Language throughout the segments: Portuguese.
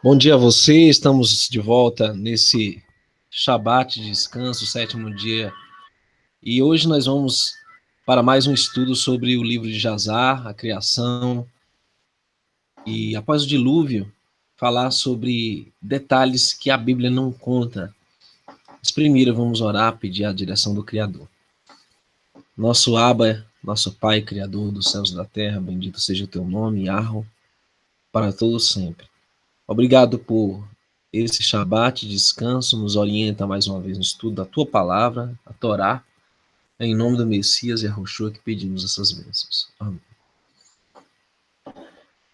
Bom dia a você, estamos de volta nesse Shabat de descanso, o sétimo dia, e hoje nós vamos para mais um estudo sobre o livro de Jazar, a criação, e após o dilúvio, falar sobre detalhes que a Bíblia não conta. Mas primeiro vamos orar, pedir a direção do Criador. Nosso Abba, nosso Pai, Criador dos céus e da terra, bendito seja o teu nome, Yahweh, para todos sempre. Obrigado por esse Shabat de descanso, nos orienta mais uma vez no estudo da tua palavra, a Torá. É em nome do Messias e Yahushua que pedimos essas bênçãos. Amém.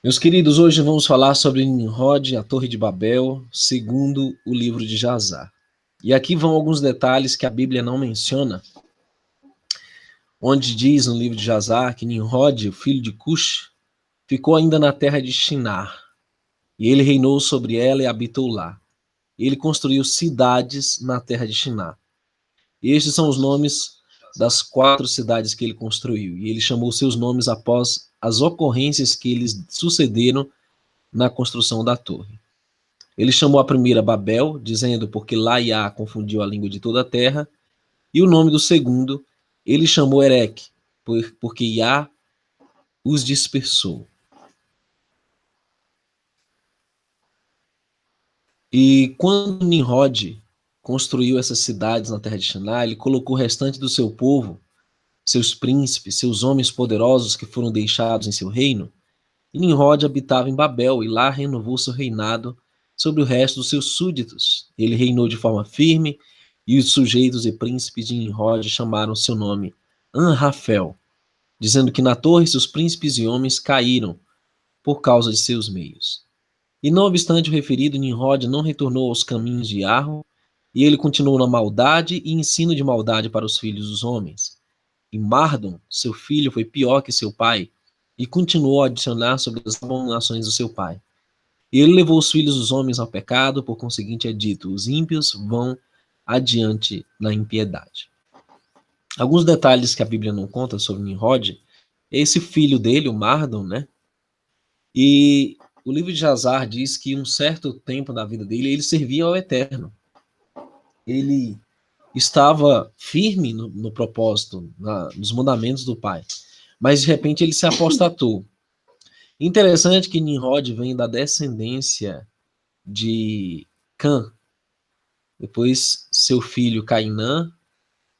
Meus queridos, hoje vamos falar sobre Nimrod, a Torre de Babel, segundo o livro de Jazar. E aqui vão alguns detalhes que a Bíblia não menciona, onde diz no livro de Jazar que Nimrod, o filho de Cush, ficou ainda na terra de Shinar, e ele reinou sobre ela e habitou lá. Ele construiu cidades na terra de Shinar. E estes são os nomes das 4 cidades que ele construiu. E ele chamou seus nomes após as ocorrências que eles sucederam na construção da torre. Ele chamou a primeira Babel, dizendo porque lá Iá confundiu a língua de toda a terra. E o nome do segundo, ele chamou Erec, porque Iá os dispersou. E quando Nimrod construiu essas cidades na terra de Shinar, ele colocou o restante do seu povo, seus príncipes, seus homens poderosos que foram deixados em seu reino, e Nimrod habitava em Babel, e lá renovou seu reinado sobre o resto dos seus súditos. Ele reinou de forma firme, e os sujeitos e príncipes de Nimrod chamaram seu nome Anrafel, dizendo que na torre seus príncipes e homens caíram por causa de seus meios. E não obstante o referido, Nimrod não retornou aos caminhos de Arro, e ele continuou na maldade e ensino de maldade para os filhos dos homens. E Mardon, seu filho, foi pior que seu pai, e continuou a adicionar sobre as abominações do seu pai. E ele levou os filhos dos homens ao pecado, por conseguinte é dito, os ímpios vão adiante na impiedade. Alguns detalhes que a Bíblia não conta sobre Nimrod, é esse filho dele, o Mardon, né? E o livro de Jazar diz que um certo tempo da vida dele, ele servia ao Eterno. Ele estava firme no propósito, nos mandamentos do pai. Mas, de repente, ele se apostatou. Interessante que Nimrod vem da descendência de Cã. Depois, seu filho Cainã.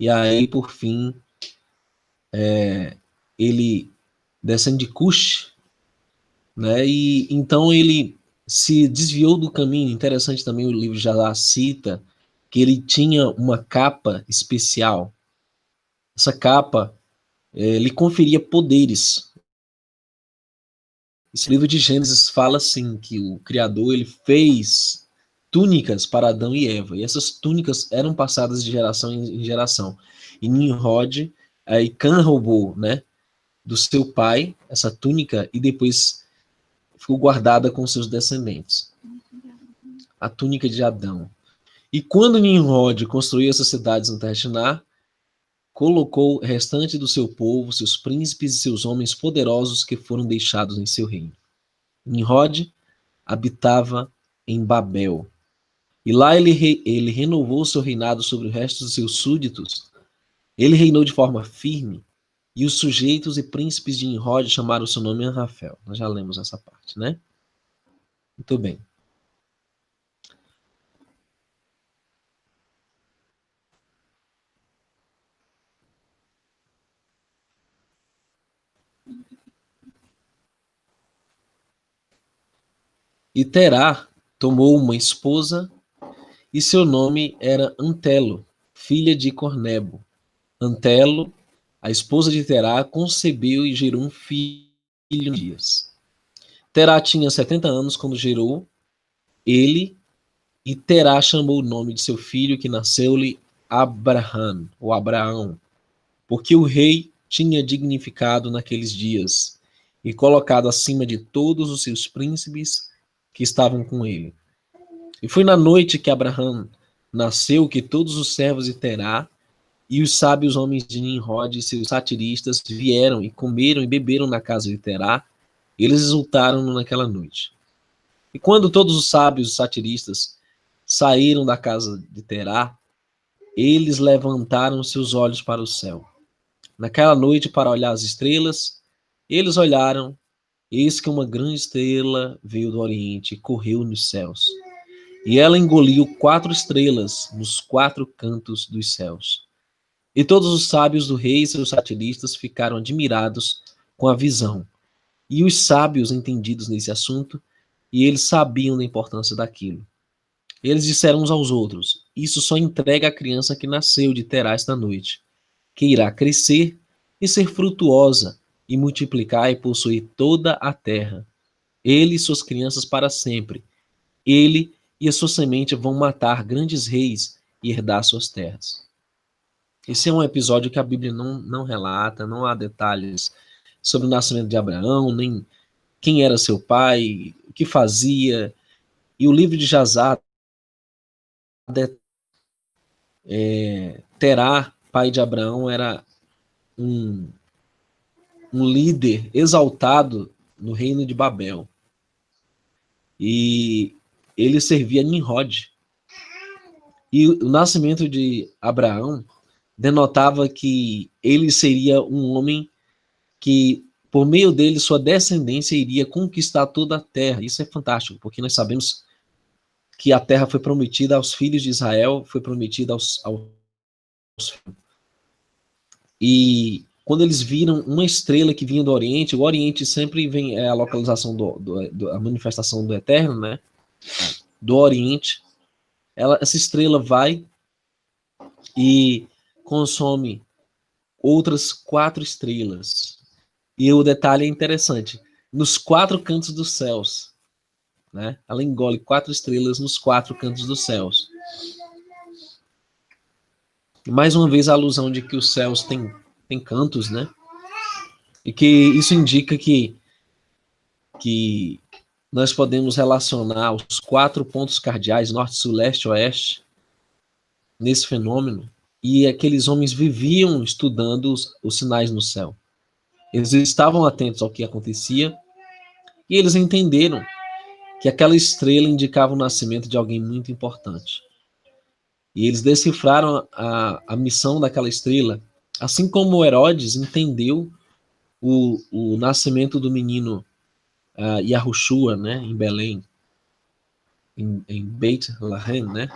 E aí, por fim, ele descende de Cush, né? E então ele se desviou do caminho. Interessante também, o livro já cita que ele tinha uma capa especial. Essa capa lhe conferia poderes. Esse livro de Gênesis fala assim que o Criador ele fez túnicas para Adão e Eva, e essas túnicas eram passadas de geração em geração. E Nimrod, aí Cã roubou, né, do seu pai essa túnica e depois ficou guardada com seus descendentes. A túnica de Adão. E quando Nimrod construiu essas cidades no Terra de Shinar, colocou o restante do seu povo, seus príncipes e seus homens poderosos que foram deixados em seu reino. Nimrod habitava em Babel. E lá ele renovou seu reinado sobre o resto dos seus súditos. Ele reinou de forma firme. E os sujeitos e príncipes de Nimrod chamaram seu nome Anrafel. Nós já lemos essa parte, né? Muito bem. E Terá tomou uma esposa e seu nome era Antelo, filha de Cornebo. Antelo, a esposa de Terá, concebeu e gerou um filho em dias. Terá tinha 70 anos quando gerou ele, e Terá chamou o nome de seu filho que nasceu-lhe Abraham, ou Abraão, porque o rei tinha dignificado naqueles dias e colocado acima de todos os seus príncipes que estavam com ele. E foi na noite que Abraham nasceu que todos os servos de Terá e os sábios homens de Nimrod e seus satiristas vieram e comeram e beberam na casa de Terá. Eles exultaram naquela noite. E quando todos os sábios satiristas saíram da casa de Terá, eles levantaram seus olhos para o céu. Naquela noite, para olhar as estrelas, eles olharam, eis que uma grande estrela veio do oriente e correu nos céus. E ela engoliu 4 estrelas nos 4 cantos dos céus. E todos os sábios do rei e seus satiristas ficaram admirados com a visão. E os sábios entendidos nesse assunto, e eles sabiam da importância daquilo. Eles disseram uns aos outros: isso só entrega a criança que nasceu de Terá esta noite, que irá crescer e ser frutuosa, e multiplicar e possuir toda a terra. Ele e suas crianças para sempre. Ele e a sua semente vão matar grandes reis e herdar suas terras. Esse é um episódio que a Bíblia não relata, não há detalhes sobre o nascimento de Abraão, nem quem era seu pai, o que fazia. E o livro de Jazar, Terá, pai de Abraão, era um líder exaltado no reino de Babel. E ele servia Nimrod. E o nascimento de Abraão denotava que ele seria um homem que, por meio dele, sua descendência iria conquistar toda a terra. Isso é fantástico, porque nós sabemos que a terra foi prometida aos filhos de Israel, foi prometida aos e quando eles viram uma estrela que vinha do Oriente, o Oriente sempre vem, é a localização a manifestação do Eterno, né? Do Oriente. Essa estrela vai e consome outras 4 estrelas. E o detalhe é interessante. Nos 4 cantos dos céus, né? Ela engole 4 estrelas nos 4 cantos dos céus. E mais uma vez a alusão de que os céus têm cantos, né? E que isso indica que nós podemos relacionar os 4 pontos cardeais, norte, sul, leste, oeste, nesse fenômeno, e aqueles homens viviam estudando os sinais no céu. Eles estavam atentos ao que acontecia, e eles entenderam que aquela estrela indicava o nascimento de alguém muito importante. E eles decifraram a missão daquela estrela, assim como Herodes entendeu o nascimento do menino Yahushua, né, em Belém, em Beit Lehem, né,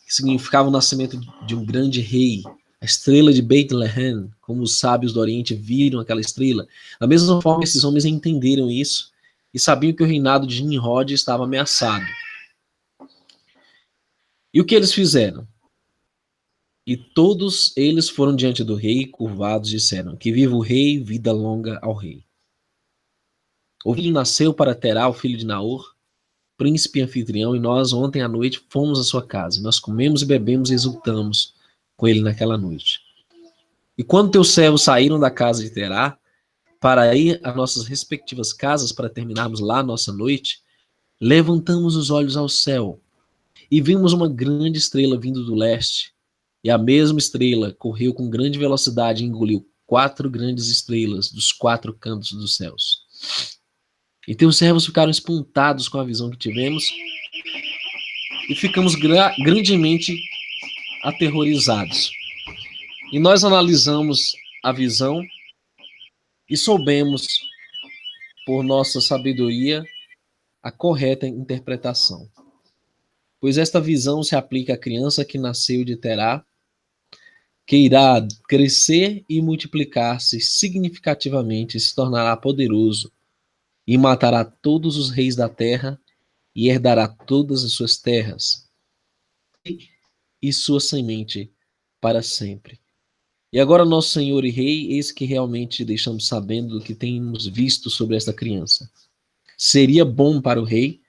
que significava o nascimento de um grande rei, a estrela de Beit Lehem, como os sábios do Oriente viram aquela estrela. Da mesma forma, esses homens entenderam isso e sabiam que o reinado de Nimrod estava ameaçado. E o que eles fizeram? E todos eles foram diante do rei, curvados, disseram: que viva o rei, vida longa ao rei. O filho nasceu para Terá, o filho de Naor, príncipe anfitrião, e nós ontem à noite fomos à sua casa. Nós comemos e bebemos e exultamos com ele naquela noite. E quando teus servos saíram da casa de Terá, para ir às nossas respectivas casas, para terminarmos lá a nossa noite, levantamos os olhos ao céu e vimos uma grande estrela vindo do leste. E a mesma estrela correu com grande velocidade e engoliu 4 grandes estrelas dos 4 cantos dos céus. E teus servos ficaram espantados com a visão que tivemos e ficamos grandemente aterrorizados. E nós analisamos a visão e soubemos, por nossa sabedoria, a correta interpretação. Pois esta visão se aplica à criança que nasceu de Terá, que irá crescer e multiplicar-se significativamente, se tornará poderoso e matará todos os reis da terra e herdará todas as suas terras e sua semente para sempre. E agora, nosso Senhor e Rei, eis que realmente deixamos sabendo do que temos visto sobre esta criança. Seria bom para o rei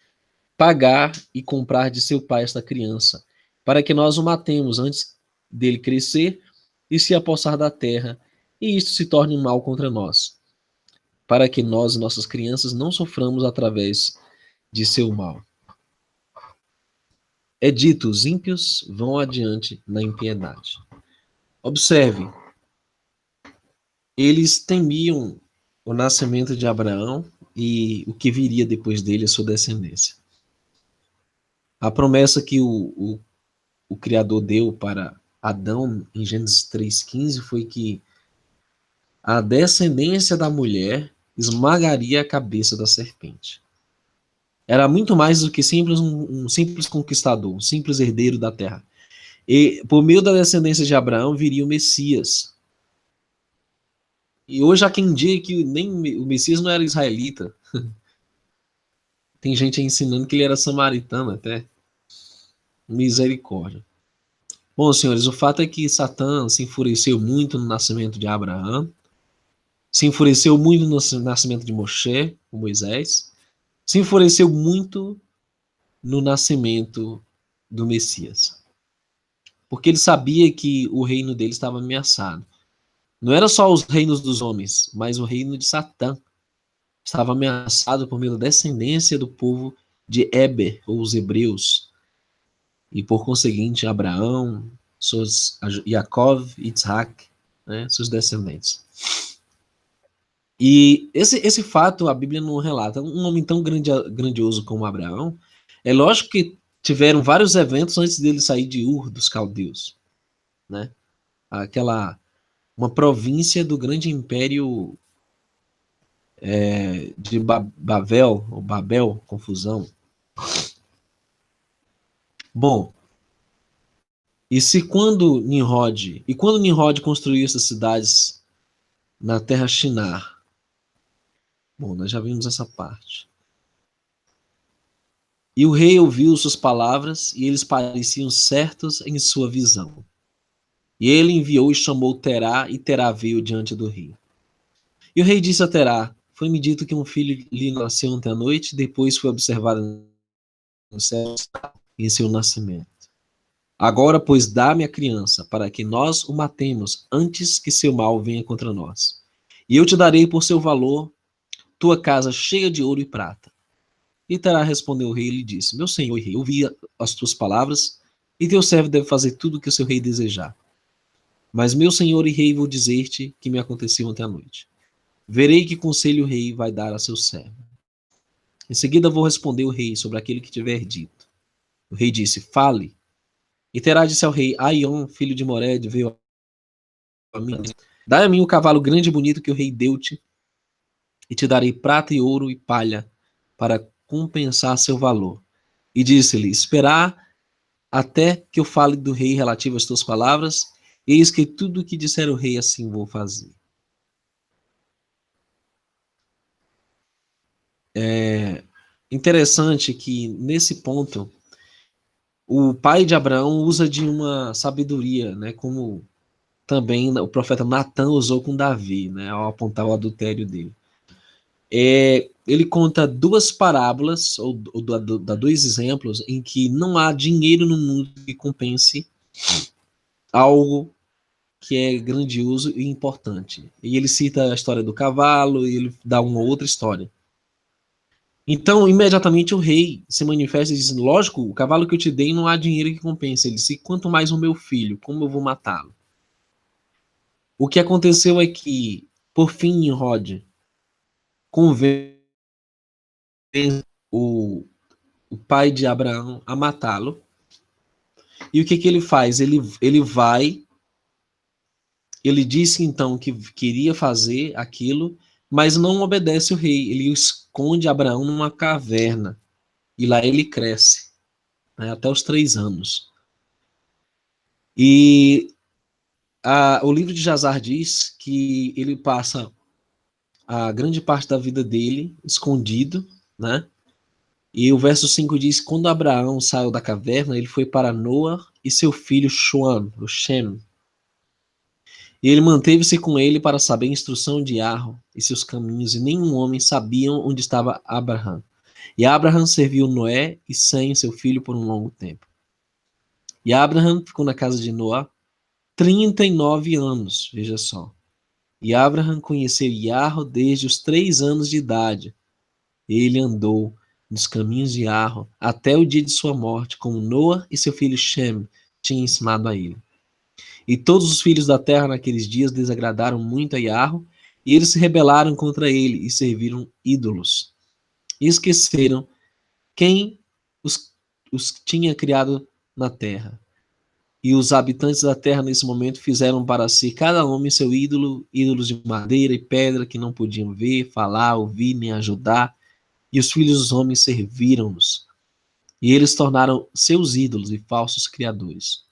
pagar e comprar de seu pai esta criança, para que nós o matemos antes dele crescer e se apossar da terra, e isto se torne um mal contra nós, para que nós e nossas crianças não soframos através de seu mal. É dito, os ímpios vão adiante na impiedade. Observe, eles temiam o nascimento de Abraão e o que viria depois dele, a sua descendência. A promessa que o Criador deu para Adão em Gênesis 3,15 foi que a descendência da mulher esmagaria a cabeça da serpente. Era muito mais do que um simples conquistador, um simples herdeiro da terra. E por meio da descendência de Abraão viria o Messias. E hoje há quem diga que nem o Messias não era israelita. Tem gente aí ensinando que ele era samaritano até. Misericórdia. Bom, senhores, o fato é que Satã se enfureceu muito no nascimento de Abraão, se enfureceu muito no nascimento de Moisés, se enfureceu muito no nascimento do Messias. Porque ele sabia que o reino dele estava ameaçado. Não era só os reinos dos homens, mas o reino de Satã estava ameaçado por meio da descendência do povo de Éber, ou os hebreus, e por conseguinte Abraão, Yaakov, Isaac, né, seus descendentes. E esse fato a Bíblia não relata. Um homem tão grandioso como Abraão, é lógico que tiveram vários eventos antes dele sair de Ur dos caldeus, né? Uma província do grande império de Babel, ou Babel, confusão. Bom, quando Nimrod construiu essas cidades na terra Shinar? Bom, nós já vimos essa parte. E o rei ouviu suas palavras, e eles pareciam certos em sua visão. E ele enviou e chamou Terá, e Terá veio diante do rei. E o rei disse a Terá: foi-me dito que um filho lhe nasceu ontem à noite, depois foi observado no céu em seu nascimento. Agora, pois, dá-me a criança, para que nós o matemos antes que seu mal venha contra nós. E eu te darei por seu valor tua casa cheia de ouro e prata. E Terá respondeu o rei e lhe disse: meu senhor rei, ouvi as tuas palavras, e teu servo deve fazer tudo o que o seu rei desejar. Mas meu senhor e rei, vou dizer-te que me aconteceu ontem à noite. Verei que conselho o rei vai dar a seu servo. Em seguida vou responder o rei sobre aquilo que tiver dito. O rei disse: fale. E Terá disse ao rei: Aion, filho de Mored, veio a mim. Dai a mim o cavalo grande e bonito que o rei deu-te, e te darei prata e ouro e palha para compensar seu valor. E disse-lhe: esperar até que eu fale do rei relativo às tuas palavras, eis que tudo o que disser o rei, assim vou fazer. É interessante que, nesse ponto, o pai de Abraão usa de uma sabedoria, né, como também o profeta Natan usou com Davi, né, ao apontar o adultério dele. Ele conta duas parábolas, ou dá dois exemplos, em que não há dinheiro no mundo que compense algo que é grandioso e importante. E ele cita a história do cavalo, e ele dá uma outra história. Então, imediatamente o rei se manifesta e diz: lógico, o cavalo que eu te dei não há dinheiro que compense. Ele disse: quanto mais o meu filho, como eu vou matá-lo? O que aconteceu é que, por fim, Nimrod convence o, o pai de Abraão a matá-lo. E o que ele faz? Ele vai, ele disse então que queria fazer aquilo, mas não obedece o rei. Ele esconde Abraão numa caverna. E lá ele cresce, né, até os 3 anos. E o livro de Jazar diz que ele passa a grande parte da vida dele escondido, né? E o verso 5 diz: quando Abraão saiu da caverna, ele foi para Noa e seu filho Shem, o Shem. E ele manteve-se com ele para saber a instrução de Arro e seus caminhos, e nenhum homem sabia onde estava Abraão. E Abraão serviu Noé e Sem, seu filho, por um longo tempo. E Abraão ficou na casa de Noé 39 anos, veja só. E Abraão conheceu Yarro desde os 3 anos de idade. Ele andou nos caminhos de Yarro até o dia de sua morte, como Noa e seu filho Shem tinham ensinado a ele. E todos os filhos da terra naqueles dias desagradaram muito a Yarro, e eles se rebelaram contra ele e serviram ídolos. E esqueceram quem os tinha criado na terra. E os habitantes da terra, nesse momento, fizeram para si, cada homem, seu ídolo, ídolos de madeira e pedra que não podiam ver, falar, ouvir, nem ajudar. E os filhos dos homens serviram-nos. E eles tornaram seus ídolos e falsos criadores.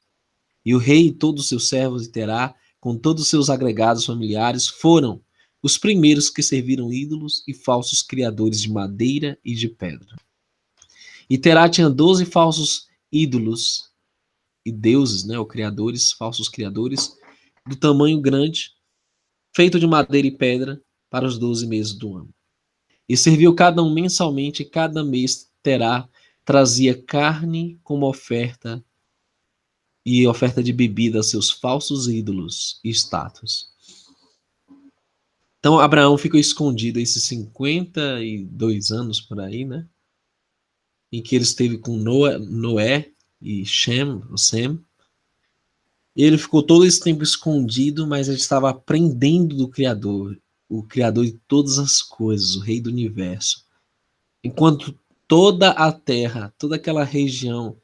E o rei e todos os seus servos de Terá, com todos os seus agregados familiares, foram os primeiros que serviram ídolos e falsos criadores de madeira e de pedra. E Terá tinha 12 falsos ídolos e deuses, né, ou criadores, falsos criadores, do tamanho grande, feito de madeira e pedra, para os 12 meses do ano. E serviu cada um mensalmente, e cada mês Terá trazia carne como oferta e oferta de bebida a seus falsos ídolos e estátuas. Então Abraão ficou escondido esses 52 anos por aí, né? Em que ele esteve com Noé e Sem. Ele ficou todo esse tempo escondido, mas ele estava aprendendo do Criador, o Criador de todas as coisas, o Rei do Universo. Enquanto toda a terra, toda aquela região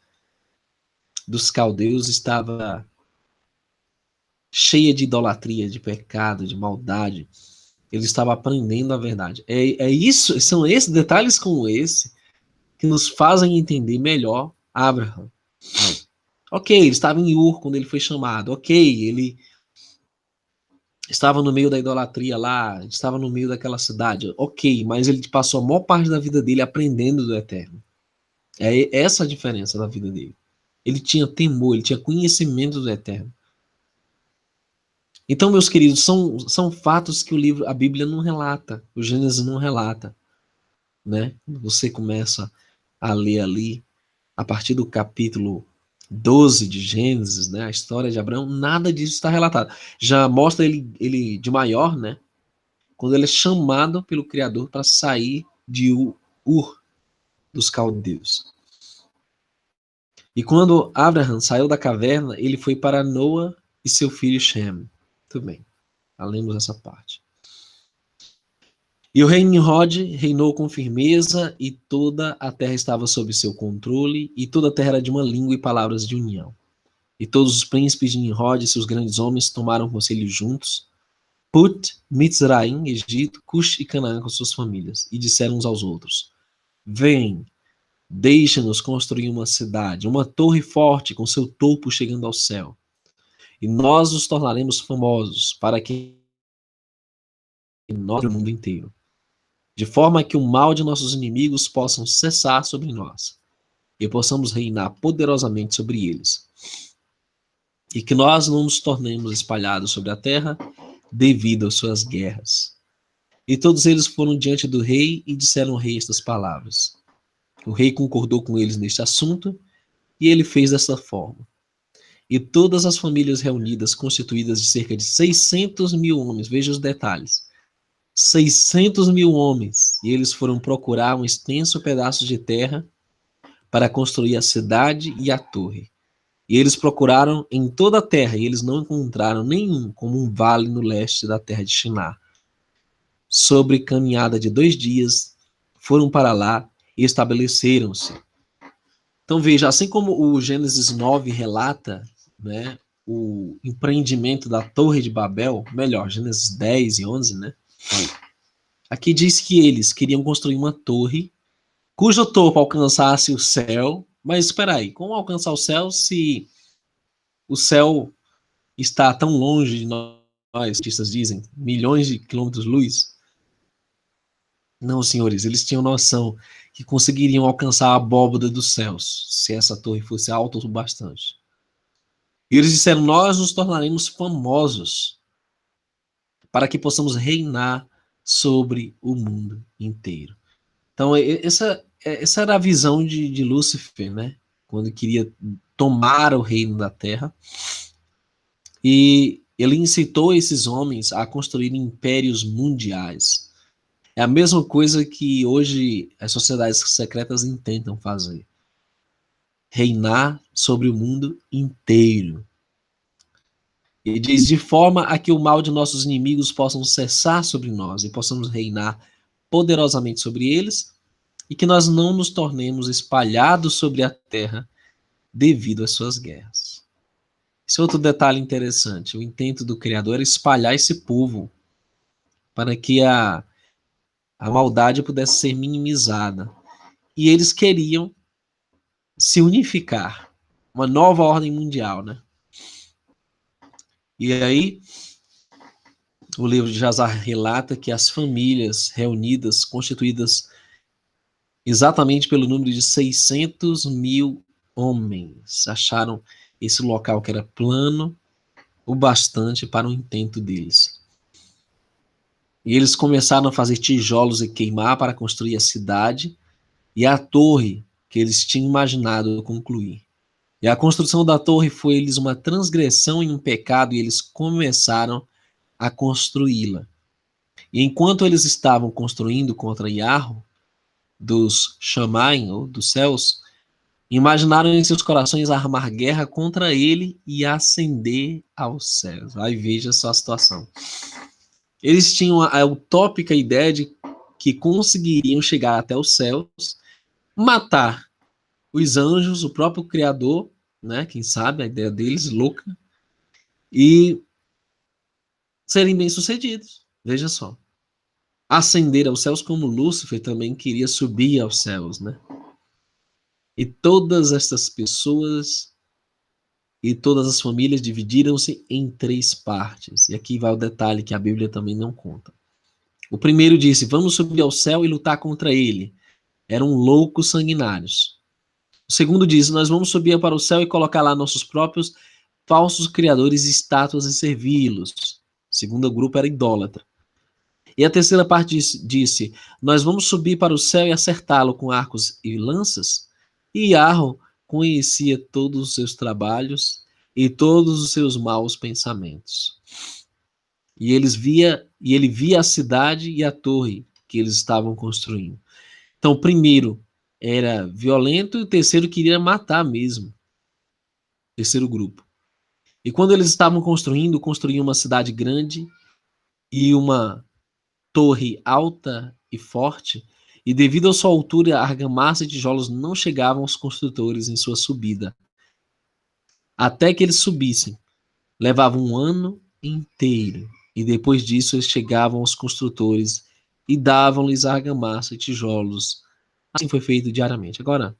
dos caldeus estava cheia de idolatria, de pecado, de maldade, ele estava aprendendo a verdade. Isso, são esses detalhes como esse que nos fazem entender melhor Abraham. Ok, ele estava em Ur quando ele foi chamado. Ok, ele estava no meio da idolatria lá, estava no meio daquela cidade. Ok, mas ele passou a maior parte da vida dele aprendendo do Eterno. É essa a diferença da vida dele. Ele tinha temor, ele tinha conhecimento do Eterno. Então, meus queridos, são fatos que a Bíblia não relata, o Gênesis não relata, né? Você começa a ler ali, a partir do capítulo 12 de Gênesis, né? A história de Abraão, nada disso está relatado. Já mostra ele de maior, né? Quando ele é chamado pelo Criador para sair de Ur dos caldeus. E quando Abraham saiu da caverna, ele foi para Noa e seu filho Shem. Muito bem, lemos essa parte. E o rei Nimrod reinou com firmeza, e toda a terra estava sob seu controle, e toda a terra era de uma língua e palavras de união. E todos os príncipes de Nimrod e seus grandes homens tomaram conselho juntos, Put, Mitzraim, Egito, Cush e Canaã com suas famílias, e disseram uns aos outros: Vem, deixa-nos construir uma cidade, uma torre forte com seu topo chegando ao céu, e nós os tornaremos famosos para que nós o mundo inteiro, de forma que o mal de nossos inimigos possam cessar sobre nós, e possamos reinar poderosamente sobre eles, e que nós não nos tornemos espalhados sobre a terra devido às suas guerras. E todos eles foram diante do rei e disseram ao rei estas palavras. O rei concordou com eles neste assunto, e ele fez dessa forma. E todas as famílias reunidas, constituídas de cerca de 600 mil homens, veja os detalhes, 600 mil homens, e eles foram procurar um extenso pedaço de terra para construir a cidade e a torre. E eles procuraram em toda a terra, e eles não encontraram nenhum, como um vale no leste da terra de Shinar. Sobre caminhada de 2 dias, foram para lá e estabeleceram-se. Então veja, assim como o Gênesis 9 relata, né, o empreendimento da Torre de Babel, melhor, Gênesis 10 e 11, né? Aqui diz que eles queriam construir uma torre cujo topo alcançasse o céu, mas espera aí, como alcançar o céu se o céu está tão longe de nós, cientistas dizem, milhões de quilômetros-luz? Não, senhores, eles tinham noção que conseguiriam alcançar a abóbada dos céus, se essa torre fosse alta o bastante. E eles disseram, nós nos tornaremos famosos para que possamos reinar sobre o mundo inteiro. Então, essa era a visão de Lúcifer, né? Quando queria tomar o reino da terra. E ele incitou esses homens a construir impérios mundiais. É a mesma coisa que hoje as sociedades secretas intentam fazer. Reinar sobre o mundo inteiro. E diz, de forma a que o mal de nossos inimigos possam cessar sobre nós e possamos reinar poderosamente sobre eles, e que nós não nos tornemos espalhados sobre a terra devido às suas guerras. Esse é outro detalhe interessante. O intento do Criador era espalhar esse povo para que a maldade pudesse ser minimizada. E eles queriam se unificar. Uma nova ordem mundial, né? E aí, o livro de Jazar relata que as famílias reunidas, constituídas exatamente pelo número de 600 mil homens, acharam esse local que era plano o bastante para o intento deles. E eles começaram a fazer tijolos e queimar para construir a cidade e a torre que eles tinham imaginado concluir. E a construção da torre foi-lhes uma transgressão e um pecado, e eles começaram a construí-la. E enquanto eles estavam construindo contra Yarro, dos Shamaim, ou dos céus, imaginaram em seus corações armar guerra contra ele e ascender aos céus. Aí veja só a situação. Eles tinham a utópica ideia de que conseguiriam chegar até os céus, matar os anjos, o próprio Criador, né? Quem sabe a ideia deles, louca, e serem bem-sucedidos. Veja só. Ascender aos céus, como Lúcifer também queria subir aos céus, né? E todas estas pessoas e todas as famílias dividiram-se em 3 partes. E aqui vai o detalhe que a Bíblia também não conta. O primeiro disse: vamos subir ao céu e lutar contra ele. Eram loucos sanguinários. O segundo disse: nós vamos subir para o céu e colocar lá nossos próprios falsos criadores, estátuas e servi-los. O segundo grupo era idólatra. E a terceira parte disse: nós vamos subir para o céu e acertá-lo com arcos e lanças. E Yarro conhecia todos os seus trabalhos e todos os seus maus pensamentos. E ele via a cidade e a torre que eles estavam construindo. Então, o primeiro era violento e o terceiro queria matar mesmo. Terceiro grupo. E quando eles estavam construíam uma cidade grande e uma torre alta e forte, e devido à sua altura, a argamassa e tijolos não chegavam aos construtores em sua subida. Até que eles subissem, levava um ano inteiro, e depois disso eles chegavam aos construtores e davam-lhes argamassa e tijolos. Assim foi feito diariamente. Agora,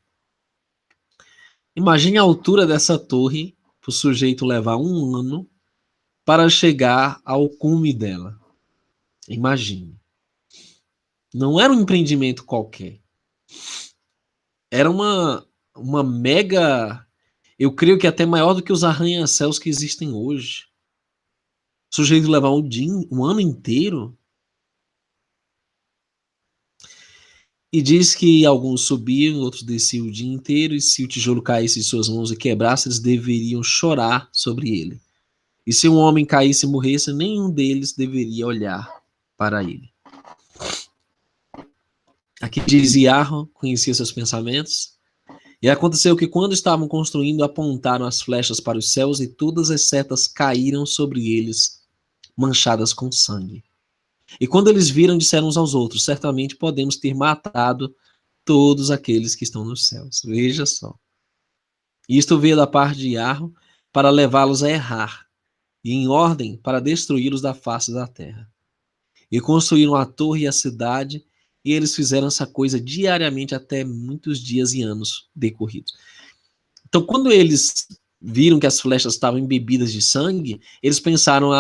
imagine a altura dessa torre para o sujeito levar um ano para chegar ao cume dela. Imagine. Não era um empreendimento qualquer. Era uma mega. Eu creio que até maior do que os arranha-céus que existem hoje. O sujeito levar um ano inteiro. E diz que alguns subiam, outros desciam o dia inteiro, e se o tijolo caísse em suas mãos e quebrasse, eles deveriam chorar sobre ele. E se um homem caísse e morresse, nenhum deles deveria olhar para ele. Aqui diz: Yarro conhecia seus pensamentos. E aconteceu que, quando estavam construindo, apontaram as flechas para os céus, e todas as setas caíram sobre eles, manchadas com sangue. E quando eles viram, disseram uns aos outros: certamente podemos ter matado todos aqueles que estão nos céus. Veja só. Isto veio da parte de Yarro para levá-los a errar, e em ordem para destruí-los da face da terra. E construíram a torre e a cidade, e eles fizeram essa coisa diariamente até muitos dias e anos decorridos. Então, quando eles viram que as flechas estavam embebidas de sangue, eles pensaram: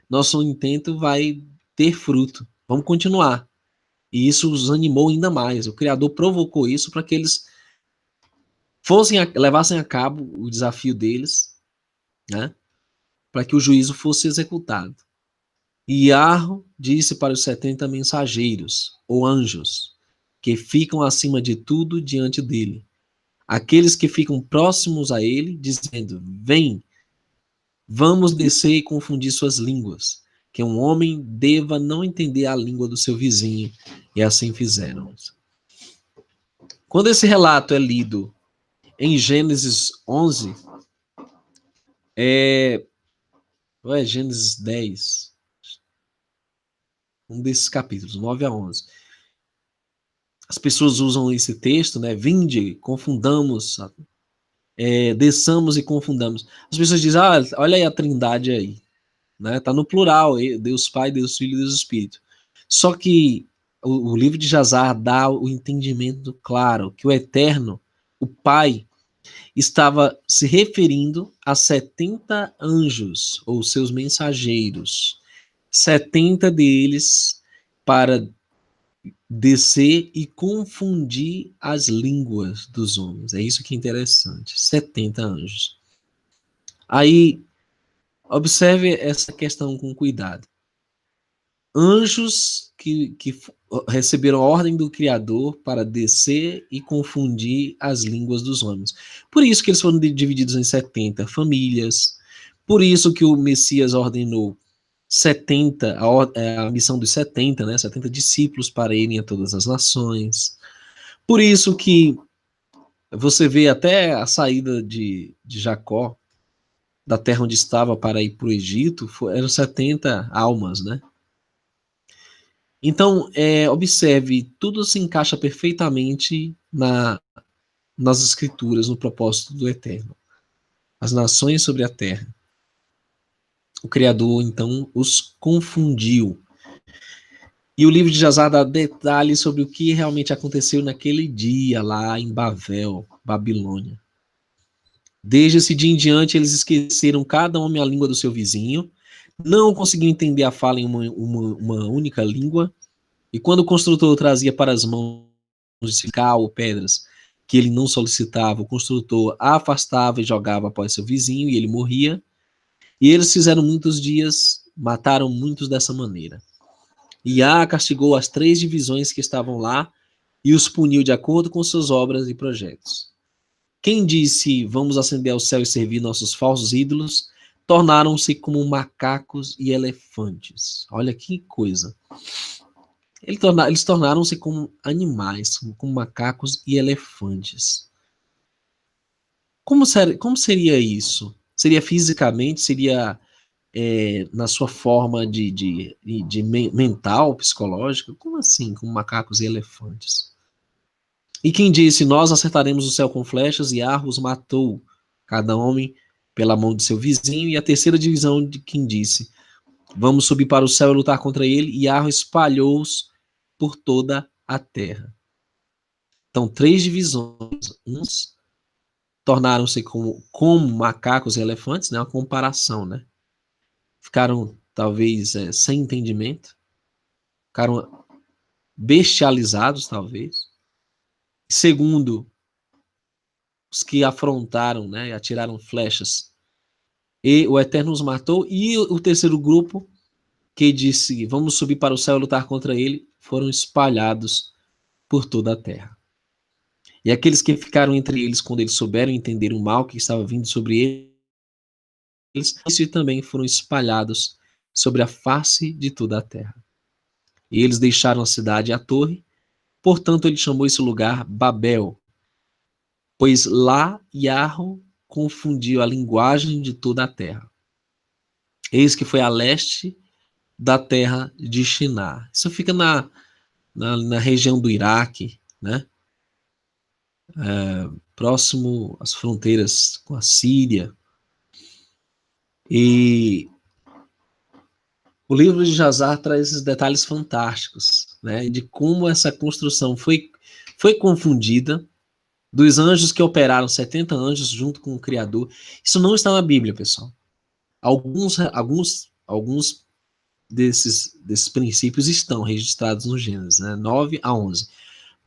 nosso intento vai ter fruto, vamos continuar. E isso os animou ainda mais. O Criador provocou isso para que eles levassem a cabo o desafio deles, né? Para que o juízo fosse executado. E Yarro disse para os 70 mensageiros, ou anjos, que ficam acima de tudo diante dele, aqueles que ficam próximos a ele, dizendo: vem, vamos descer e confundir suas línguas, que um homem deva não entender a língua do seu vizinho. E assim fizeram. Quando esse relato é lido em Gênesis 11, ou é Gênesis 10, um desses capítulos, 9 a 11. as pessoas usam esse texto, né? Vinde, confundamos, desçamos e confundamos. As pessoas dizem, olha aí a trindade aí, né? Tá no plural, Deus Pai, Deus Filho e Deus Espírito. Só que o livro de Jazar dá o entendimento claro que o Eterno, o Pai, estava se referindo a 70 anjos, ou seus mensageiros, 70 deles para descer e confundir as línguas dos homens. É isso que é interessante. 70 anjos. Aí, observe essa questão com cuidado. Anjos que receberam a ordem do Criador para descer e confundir as línguas dos homens. Por isso que eles foram divididos em 70 famílias. Por isso que o Messias ordenou 70, a missão dos 70, né? 70 discípulos para irem a todas as nações. Por isso que você vê até a saída de Jacó, da terra onde estava para ir para o Egito, eram 70 almas, né? Então, observe, tudo se encaixa perfeitamente nas escrituras, no propósito do Eterno. As nações sobre a terra. O Criador, então, os confundiu. E o livro de Jazar dá detalhes sobre o que realmente aconteceu naquele dia lá em Babel, Babilônia. Desde esse dia em diante, eles esqueceram cada homem a língua do seu vizinho, não conseguiam entender a fala em uma única língua, e quando o construtor trazia para as mãos de cal ou pedras que ele não solicitava, o construtor afastava e jogava após seu vizinho, e ele morria. E eles fizeram muitos dias, mataram muitos dessa maneira. Iá castigou as 3 divisões que estavam lá e os puniu de acordo com suas obras e projetos. Quem disse, vamos ascender ao céu e servir nossos falsos ídolos, tornaram-se como macacos e elefantes. Olha que coisa. Eles tornaram-se como animais, como macacos e elefantes. Como seria isso? Seria fisicamente? Seria na sua forma de mental, psicológica? Como assim, como macacos e elefantes? E quem disse, nós acertaremos o céu com flechas, e Arros matou cada homem pela mão de seu vizinho, e a terceira divisão de quem disse, vamos subir para o céu e lutar contra ele, e Arros espalhou-os por toda a terra. Então, 3 divisões, uns tornaram-se como macacos e elefantes, né? Uma comparação, né? Ficaram, talvez, sem entendimento, ficaram bestializados, talvez. Segundo, os que afrontaram, né? Atiraram flechas, e o Eterno os matou, e o terceiro grupo, que disse, vamos subir para o céu e lutar contra ele, foram espalhados por toda a terra. E aqueles que ficaram entre eles, quando eles souberam entender o mal que estava vindo sobre eles também foram espalhados sobre a face de toda a terra. E eles deixaram a cidade e a torre, portanto ele chamou esse lugar Babel, pois lá Yahweh confundiu a linguagem de toda a terra. Eis que foi a leste da terra de Shinar. Isso fica na região do Iraque, né? Próximo às fronteiras com a Síria. E o livro de Jazar traz esses detalhes fantásticos, né? De como essa construção foi confundida, dos anjos que operaram, 70 anjos junto com o Criador. Isso não está na Bíblia, pessoal. Alguns desses princípios estão registrados no Gênesis, né? 9 a 11.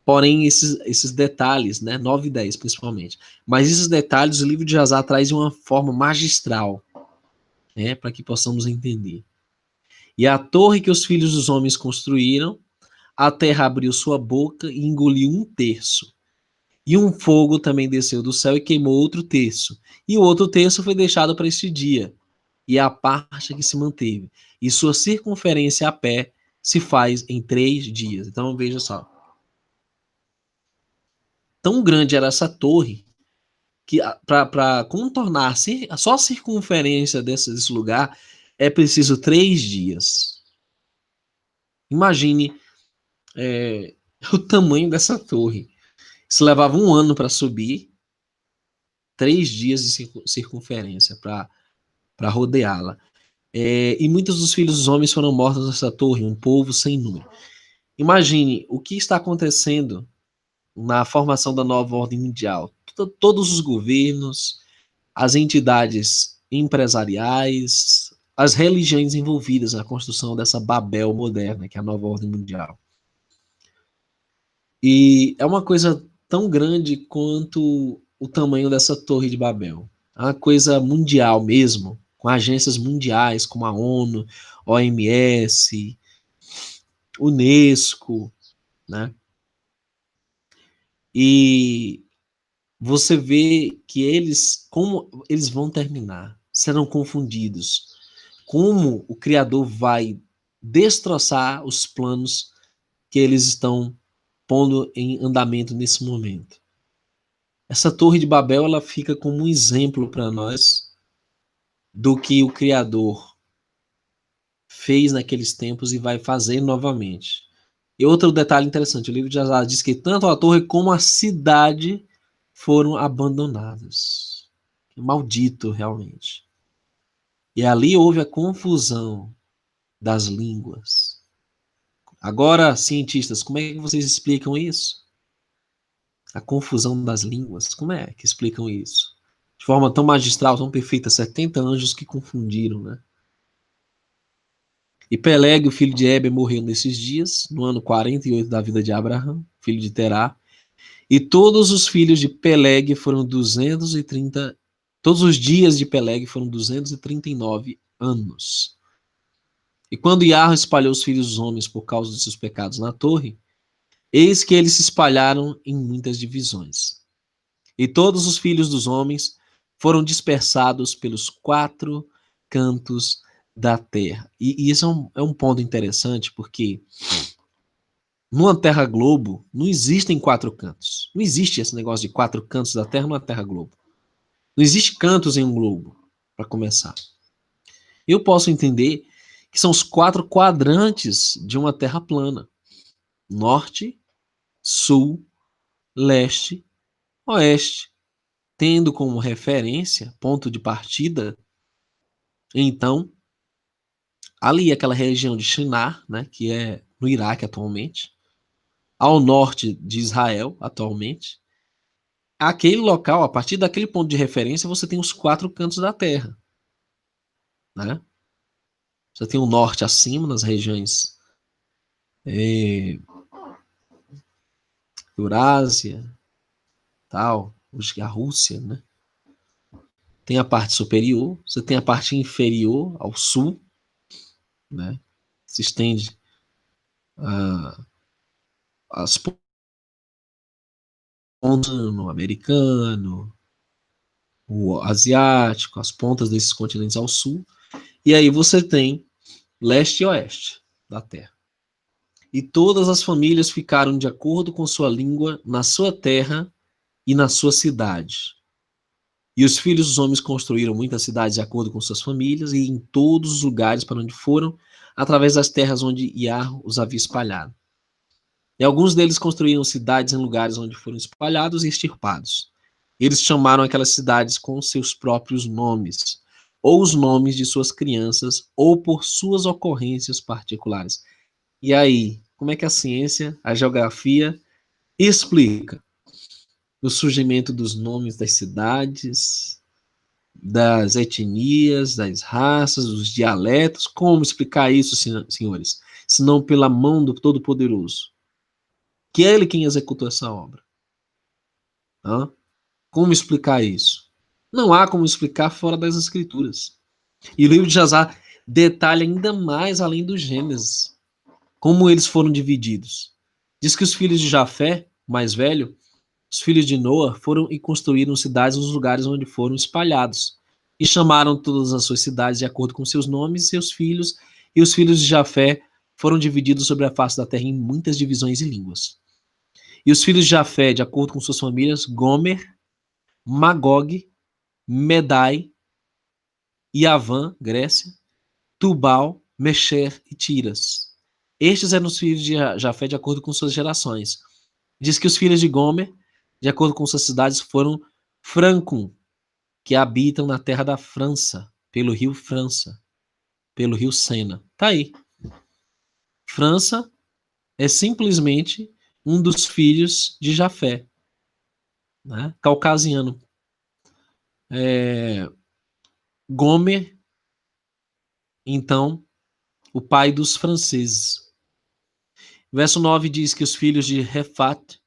Porém, esses detalhes, né? 9 e 10 principalmente. Mas esses detalhes o livro de Jazar traz de uma forma magistral, né? Para que possamos entender. E a torre que os filhos dos homens construíram, a terra abriu sua boca e engoliu 1/3. E um fogo também desceu do céu e queimou outro terço. E o outro terço foi deixado para este dia, e a parte que se manteve. E sua circunferência a pé se faz em 3 dias. Então veja só. Tão grande era essa torre, que para contornar só a circunferência desse lugar é preciso 3 dias. Imagine o tamanho dessa torre. Isso levava 1 ano para subir, 3 dias de circunferência para rodeá-la. E muitos dos filhos dos homens foram mortos nessa torre, um povo sem número. Imagine o que está acontecendo na formação da nova ordem mundial. Todos os governos, as entidades empresariais, as religiões envolvidas na construção dessa Babel moderna, que é a nova ordem mundial. E é uma coisa tão grande quanto o tamanho dessa torre de Babel. É uma coisa mundial mesmo, com agências mundiais como a ONU, OMS, Unesco, né? E você vê que como eles vão terminar, serão confundidos, como o Criador vai destroçar os planos que eles estão pondo em andamento nesse momento. Essa Torre de Babel, ela fica como um exemplo para nós do que o Criador fez naqueles tempos e vai fazer novamente. E outro detalhe interessante, o livro de Azar diz que tanto a torre como a cidade foram abandonadas. Maldito, realmente. E ali houve a confusão das línguas. Agora, cientistas, como é que vocês explicam isso? A confusão das línguas, como é que explicam isso? De forma tão magistral, tão perfeita, 70 anjos que confundiram, né? E Peleg, o filho de Heber, morreu nesses dias, no ano 48 da vida de Abraão, filho de Terá. E todos os filhos de Peleg foram 230, todos os dias de Peleg foram 239 anos. E quando Iarro espalhou os filhos dos homens por causa de seus pecados na torre, eis que eles se espalharam em muitas divisões. E todos os filhos dos homens foram dispersados pelos 4 cantos da terra. E isso é um ponto interessante, porque numa terra globo não existem 4 cantos. Não existe esse negócio de 4 cantos da terra numa terra globo. Não existe cantos em um globo, para começar. Eu posso entender que são os 4 quadrantes de uma terra plana: norte, sul, leste, oeste, tendo como referência, ponto de partida, então, ali aquela região de Shinar, né, que é no Iraque atualmente, ao norte de Israel atualmente. Aquele local, a partir daquele ponto de referência, você tem os 4 cantos da Terra, né? Você tem o norte acima, nas regiões Eurásia, tal, a Rússia, né? Tem a parte superior, você tem a parte inferior ao sul, né? Se estende as pontas no americano, o asiático, as pontas desses continentes ao sul, e aí você tem leste e oeste da Terra. E todas as famílias ficaram de acordo com sua língua na sua terra e na sua cidade. E os filhos dos homens construíram muitas cidades de acordo com suas famílias e em todos os lugares para onde foram, através das terras onde Iarro os havia espalhado. E alguns deles construíram cidades em lugares onde foram espalhados e extirpados. Eles chamaram aquelas cidades com seus próprios nomes, ou os nomes de suas crianças, ou por suas ocorrências particulares. E aí, como é que a ciência, a geografia, explica o surgimento dos nomes das cidades, das etnias, das raças, dos dialetos? Como explicar isso, senhores? Senão pela mão do Todo-Poderoso, que é Ele quem executou essa obra. Hã? Como explicar isso? Não há como explicar fora das Escrituras. E o livro de Jazar detalha ainda mais além do Gênesis, como eles foram divididos. Diz que os filhos de Jafé, mais velho, os filhos de Noa, foram e construíram cidades nos lugares onde foram espalhados. E chamaram todas as suas cidades de acordo com seus nomes e seus filhos. E os filhos de Jafé foram divididos sobre a face da terra em muitas divisões e línguas. E os filhos de Jafé, de acordo com suas famílias, Gomer, Magog, Medai, Yavã, Grécia, Tubal, Mesher e Tiras. Estes eram os filhos de Jafé de acordo com suas gerações. Diz que os filhos de Gomer, de acordo com suas cidades, foram Francum, que habitam na terra da França, pelo rio França, pelo rio Sena. Tá aí. França é simplesmente um dos filhos de Jafé, né? Caucasiano. Gomer, então, o pai dos franceses. Verso 9 diz que os filhos de Refat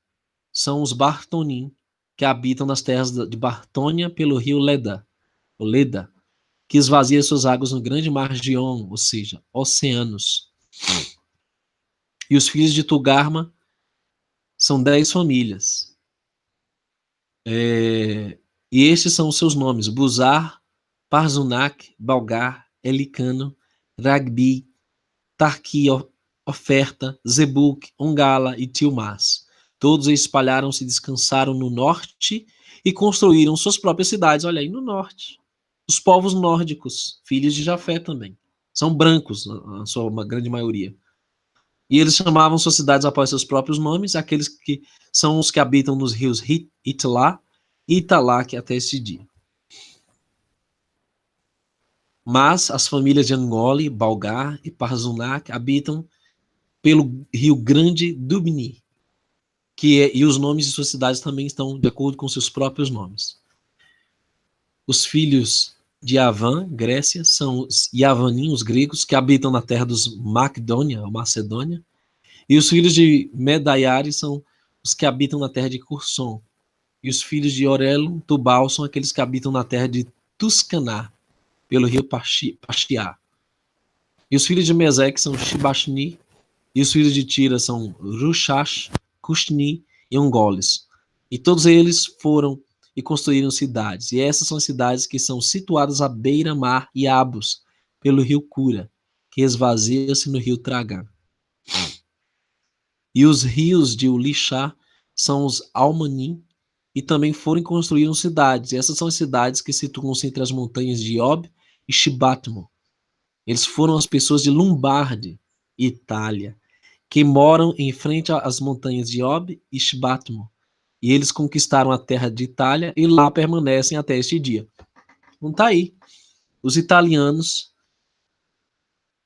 são os Bartonim, que habitam nas terras de Bartônia pelo rio Leda, o Leda, que esvazia suas águas no grande mar Gion, ou seja, oceanos. E os filhos de Tugarma são 10 famílias. E estes são os seus nomes: Buzar, Parzunac, Balgar, Elicano, Ragbi, Tarqui, Oferta, Zebuk, Ongala e Tilmas. Todos espalharam-se, descansaram no norte e construíram suas próprias cidades. Olha aí, no norte. Os povos nórdicos, filhos de Jafé também. São brancos, na sua grande maioria. E eles chamavam suas cidades após seus próprios nomes, aqueles que são os que habitam nos rios Itlá e Italac até este dia. Mas as famílias de Angole, Balgar e Parzunac habitam pelo rio Grande Dubni, e os nomes de suas cidades também estão de acordo com seus próprios nomes. Os filhos de Avan, Grécia, são os Yavanim, os gregos, que habitam na terra dos Macedônia, ou Macedônia, e os filhos de Medaiare são os que habitam na terra de Curson, e os filhos de Orelo, Tubal, são aqueles que habitam na terra de Tuscaná, pelo rio Pastiá. E os filhos de Meseque são Shibashni, e os filhos de Tira são Rushash, Cushni e Ongoles. E todos eles foram e construíram cidades. E essas são as cidades que são situadas à beira-mar e Abus, pelo rio Cura, que esvazia-se no rio Tragã. E os rios de Ulixá são os Almanim, e também foram e construíram cidades. E essas são as cidades que situam-se entre as montanhas de Iob e Shibatmo. Eles foram as pessoas de Lombarde, Itália, que moram em frente às montanhas de Iob e Shibatmo. E eles conquistaram a terra de Itália e lá permanecem até este dia. Então tá aí. Os italianos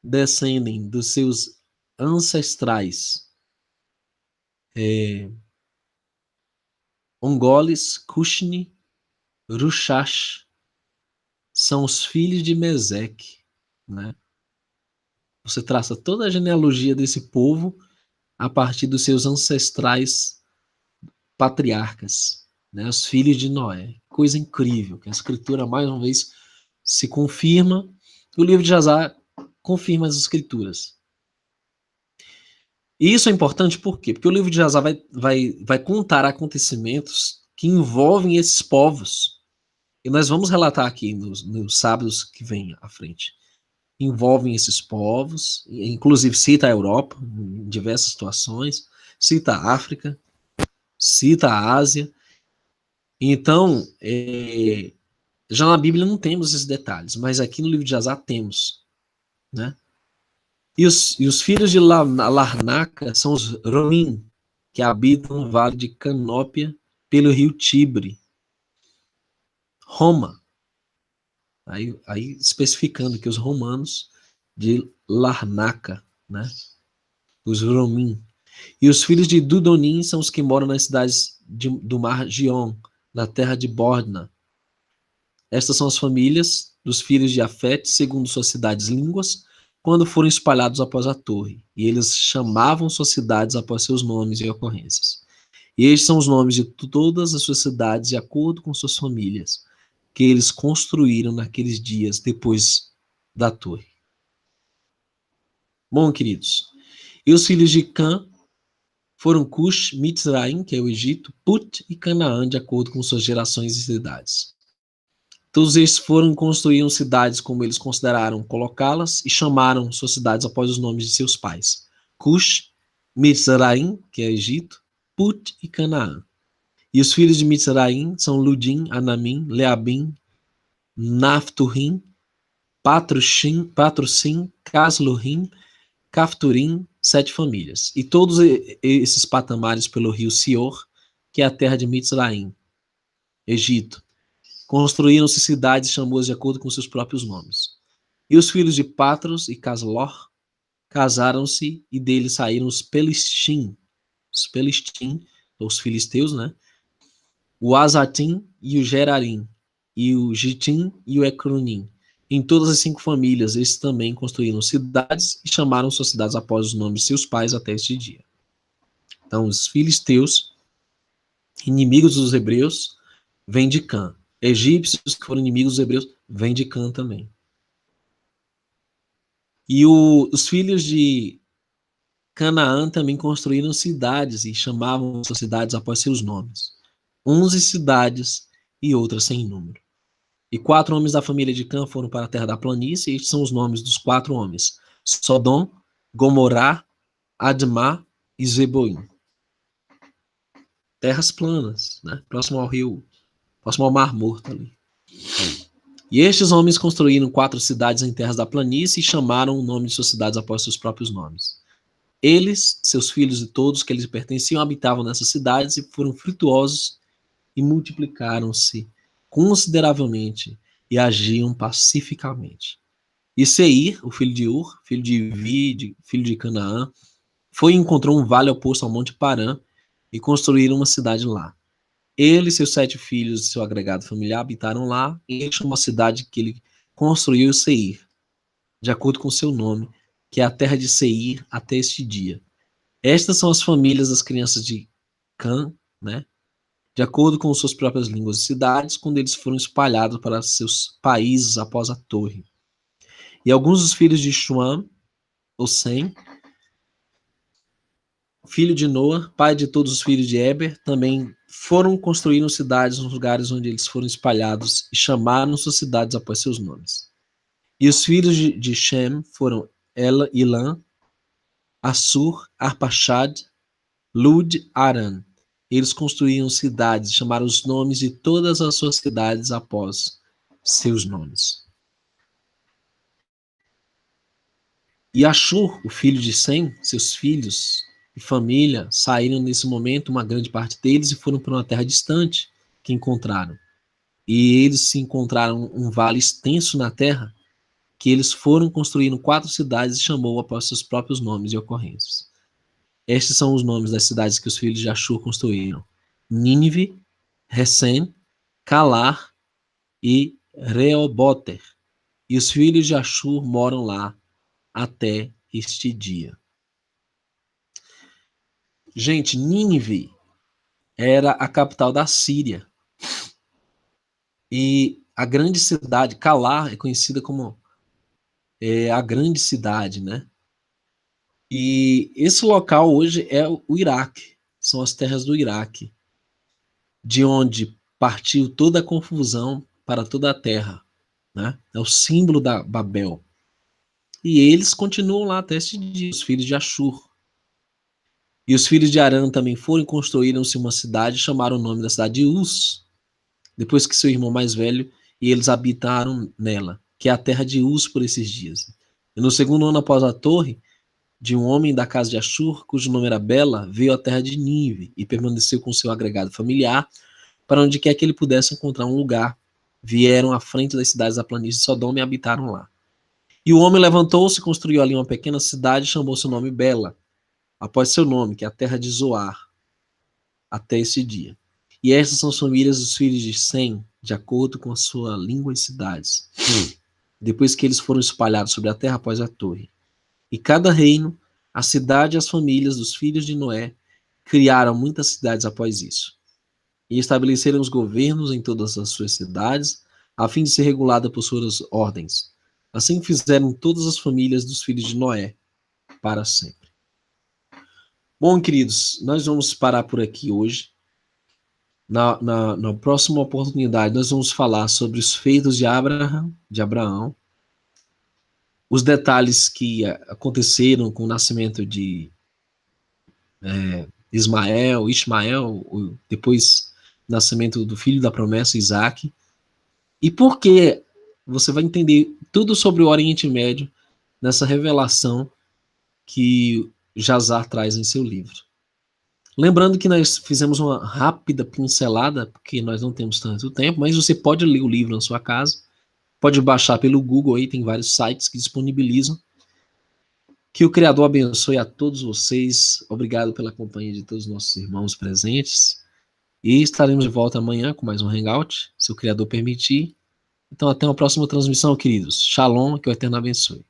descendem dos seus ancestrais Ongoles, Cushni, Rushash, são os filhos de Meseque, né? Você traça toda a genealogia desse povo a partir dos seus ancestrais patriarcas, né? Os filhos de Noé. Coisa incrível, que a escritura mais uma vez se confirma. O livro de Jazar confirma as escrituras. E isso é importante por quê? Porque o livro de Jazar vai contar acontecimentos que envolvem esses povos. E nós vamos relatar aqui nos sábados que vem à frente. Envolvem esses povos, inclusive cita a Europa, em diversas situações, cita a África, cita a Ásia. Então, já na Bíblia não temos esses detalhes, mas aqui no livro de Jazar temos, né? E os filhos de Larnaca são os Romim, que habitam no vale de Canópia, pelo rio Tibre. Roma. Aí especificando que os romanos de Larnaca, né? Os Romim. E os filhos de Dudonim são os que moram nas cidades do mar Gion, na terra de Bordna. Estas são as famílias dos filhos de Afete, segundo suas cidades línguas, quando foram espalhados após a torre, e eles chamavam suas cidades após seus nomes e ocorrências. E estes são os nomes de todas as suas cidades, de acordo com suas famílias, que eles construíram naqueles dias depois da torre. Bom, queridos, e os filhos de Cã foram Cush, Mitzraim, que é o Egito, Put e Canaã, de acordo com suas gerações e cidades. Todos estes foram e construíram cidades como eles consideraram colocá-las e chamaram suas cidades após os nomes de seus pais. Cush, Mitzraim, que é Egito, Put e Canaã. E os filhos de Mitzraim são Ludim, Anamim, Leabim, Naphturim, Patrussim, Caslurim, Cafturim, 7 famílias. E todos esses patamares pelo rio Sior, que é a terra de Mitzraim, Egito. Construíram-se cidades e chamou-as de acordo com seus próprios nomes. E os filhos de Patros e Caslor casaram-se, e deles saíram os Pelistim, os filisteus, né? O Azatim e o Gerarim, e o Gitim e o Ecronim. Em todas as 5 famílias, eles também construíram cidades e chamaram suas cidades após os nomes de seus pais até este dia. Então, os filisteus, inimigos dos hebreus, vêm de Cã. Egípcios, que foram inimigos dos hebreus, vêm de Cã também. E os filhos de Canaã também construíram cidades e chamavam suas cidades após seus nomes. 11 cidades e outras sem número. E 4 homens da família de Cã foram para a terra da planície, e estes são os nomes dos 4 homens: Sodom, Gomorrá, Admá e Zeboim. Terras planas, né? Próximo ao rio, próximo ao Mar Morto ali. E estes homens construíram 4 cidades em terras da planície e chamaram o nome de suas cidades após seus próprios nomes. Eles, seus filhos e todos que lhes pertenciam habitavam nessas cidades e foram frutuosos e multiplicaram-se consideravelmente e agiam pacificamente. E Seir, o filho de Ur, filho de Vi, filho de Canaã, foi e encontrou um vale oposto ao Monte Parã e construíram uma cidade lá. Ele e seus 7 filhos e seu agregado familiar habitaram lá, e ele chamou a cidade que ele construiu Seir, de acordo com seu nome, que é a terra de Seir até este dia. Estas são as famílias das crianças de Cã, né? De acordo com suas próprias línguas e cidades, quando eles foram espalhados para seus países após a torre. E alguns dos filhos de Shuam, ou Sem, filho de Noa, pai de todos os filhos de Eber, também foram construindo cidades nos lugares onde eles foram espalhados e chamaram suas cidades após seus nomes. E os filhos de Shem foram Ela, Ilã, Assur, Arpachad, Lud, Aran. Eles construíram cidades e chamaram os nomes de todas as suas cidades após seus nomes. E Ashur, o filho de Sem, seus filhos e família, saíram nesse momento, uma grande parte deles, e foram para uma terra distante que encontraram. E eles se encontraram um vale extenso na terra, que eles foram construindo 4 cidades e chamou após seus próprios nomes e ocorrências. Estes são os nomes das cidades que os filhos de Ashur construíram: Nínive, Recém, Calar e Reoboter. E os filhos de Ashur moram lá até este dia. Gente, Nínive era a capital da Síria. E a grande cidade, Calar, é conhecida como a grande cidade, né? E esse local hoje é o Iraque, são as terras do Iraque, de onde partiu toda a confusão para toda a terra, né? É o símbolo da Babel. E eles continuam lá até este dia, os filhos de Ashur. E os filhos de Arã também foram e construíram-se uma cidade, chamaram o nome da cidade de Uz, depois que seu irmão mais velho, e eles habitaram nela, que é a terra de Uz por esses dias. E no segundo ano após a torre, de um homem da casa de Ashur, cujo nome era Bela, veio à terra de Nínive e permaneceu com seu agregado familiar, para onde quer que ele pudesse encontrar um lugar. Vieram à frente das cidades da planície de Sodoma e habitaram lá. E o homem levantou-se e construiu ali uma pequena cidade e chamou seu nome Bela, após seu nome, que é a terra de Zoar, até esse dia. E essas são as famílias dos filhos de Sem, de acordo com a sua língua e cidades, depois que eles foram espalhados sobre a terra após a torre. E cada reino, a cidade e as famílias dos filhos de Noé criaram muitas cidades após isso. E estabeleceram os governos em todas as suas cidades, a fim de ser regulada por suas ordens. Assim fizeram todas as famílias dos filhos de Noé para sempre. Bom, queridos, nós vamos parar por aqui hoje. Na próxima oportunidade, nós vamos falar sobre os feitos de Abraão, os detalhes que aconteceram com o nascimento de Ismael, depois o nascimento do filho da promessa, Isaac, e por que você vai entender tudo sobre o Oriente Médio nessa revelação que Jazar traz em seu livro. Lembrando que nós fizemos uma rápida pincelada, porque nós não temos tanto tempo, mas você pode ler o livro na sua casa, pode baixar pelo Google, aí tem vários sites que disponibilizam. Que o Criador abençoe a todos vocês. Obrigado pela companhia de todos os nossos irmãos presentes. E estaremos de volta amanhã com mais um Hangout, se o Criador permitir. Então, até uma próxima transmissão, queridos. Shalom, que o Eterno abençoe.